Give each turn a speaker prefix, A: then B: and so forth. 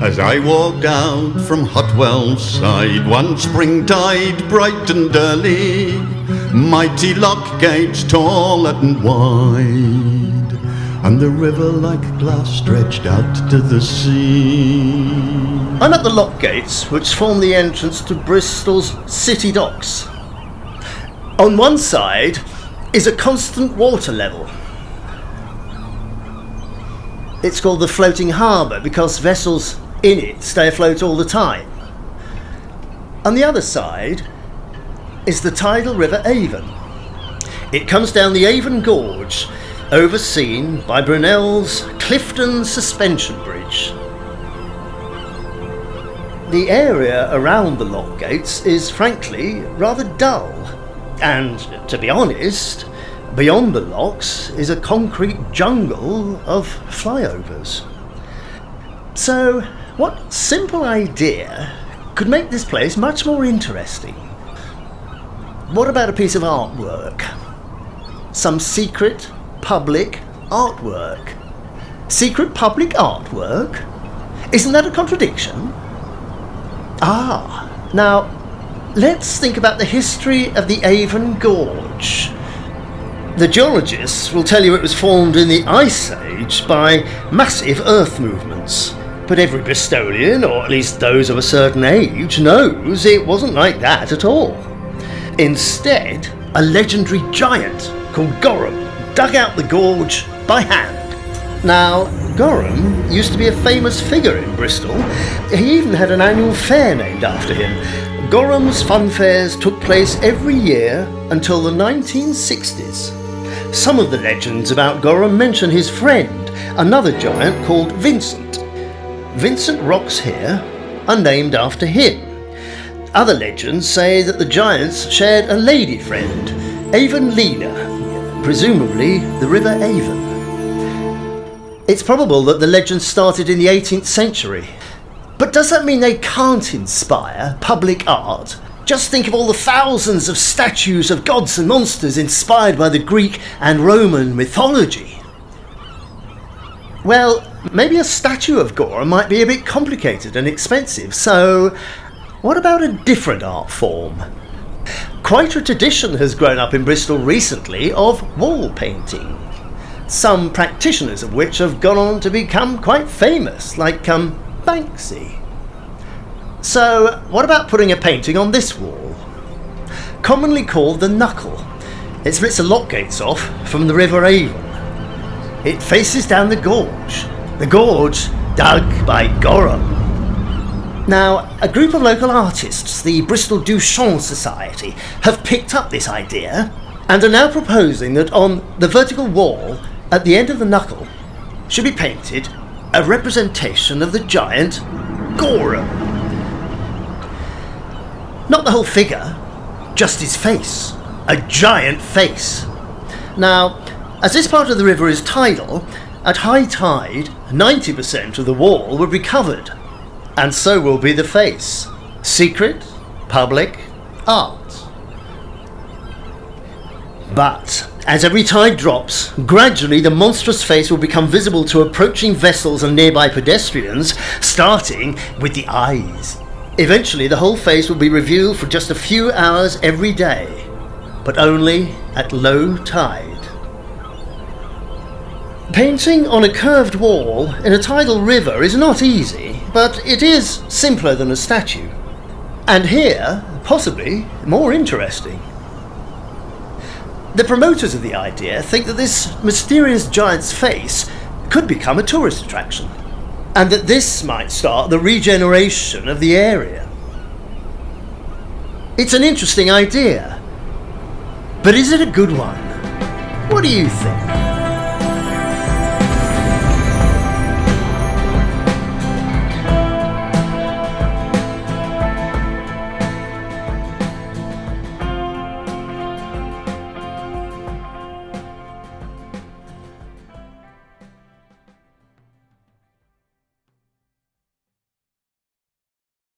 A: As I walked out from Hotwell's side, one springtide bright and early, mighty lock gates tall and wide, and the river like glass stretched out to the sea.
B: I'm at the lock gates which form the entrance to Bristol's city docks. On one side is a constant water level. It's called the floating harbour because vessels in it stay afloat all the time. On the other side is the tidal river Avon. It comes down the Avon Gorge, overseen by Brunel's Clifton Suspension Bridge. The area around the lock gates is frankly rather dull, and to be honest, beyond the locks is a concrete jungle of flyovers. So, what simple idea could make this place much more interesting? What about a piece of artwork? Some secret public artwork? Secret public artwork? Isn't that a contradiction? Now, let's think about the history of the Avon Gorge. The geologists will tell you it was formed in the Ice Age by massive earth movements. But every Bristolian, or at least those of a certain age, knows it wasn't like that at all. Instead, a legendary giant called Goram dug out the gorge by hand. Now, Goram used to be a famous figure in Bristol. He even had an annual fair named after him. Goram's fun fairs took place every year until the 1960s. Some of the legends about Goram mention his friend, another giant called Vincent. Vincent rocks here are named after him. Other legends say that the giants shared a lady friend, Avonlina, presumably the River Avon. It's probable that the legend started in the 18th century. But does that mean they can't inspire public art? Just think of all the thousands of statues of gods and monsters inspired by the Greek and Roman mythology. Well, maybe a statue of Goram might be a bit complicated and expensive, so what about a different art form? Quite a tradition has grown up in Bristol recently of wall painting, some practitioners of which have gone on to become quite famous, like Banksy. So, what about putting a painting on this wall? Commonly called the Knuckle. It splits the lock gates off from the River Avon. It faces down the gorge dug by Goram. Now, a group of local artists, the Bristol Duchamp Society, have picked up this idea and are now proposing that on the vertical wall at the end of the knuckle should be painted a representation of the giant Goram. Not the whole figure, just his face. A giant face. Now, as this part of the river is tidal, at high tide, 90% of the wall will be covered, and so will be the face. Secret, public, art. But as every tide drops, gradually the monstrous face will become visible to approaching vessels and nearby pedestrians, starting with the eyes. Eventually the whole face will be revealed for just a few hours every day, but only at low tide. Painting on a curved wall in a tidal river is not easy, but it is simpler than a statue. And here, possibly, more interesting. The promoters of the idea think that this mysterious giant's face could become a tourist attraction, and that this might start the regeneration of the area. It's an interesting idea, but is it a good one? What do you think?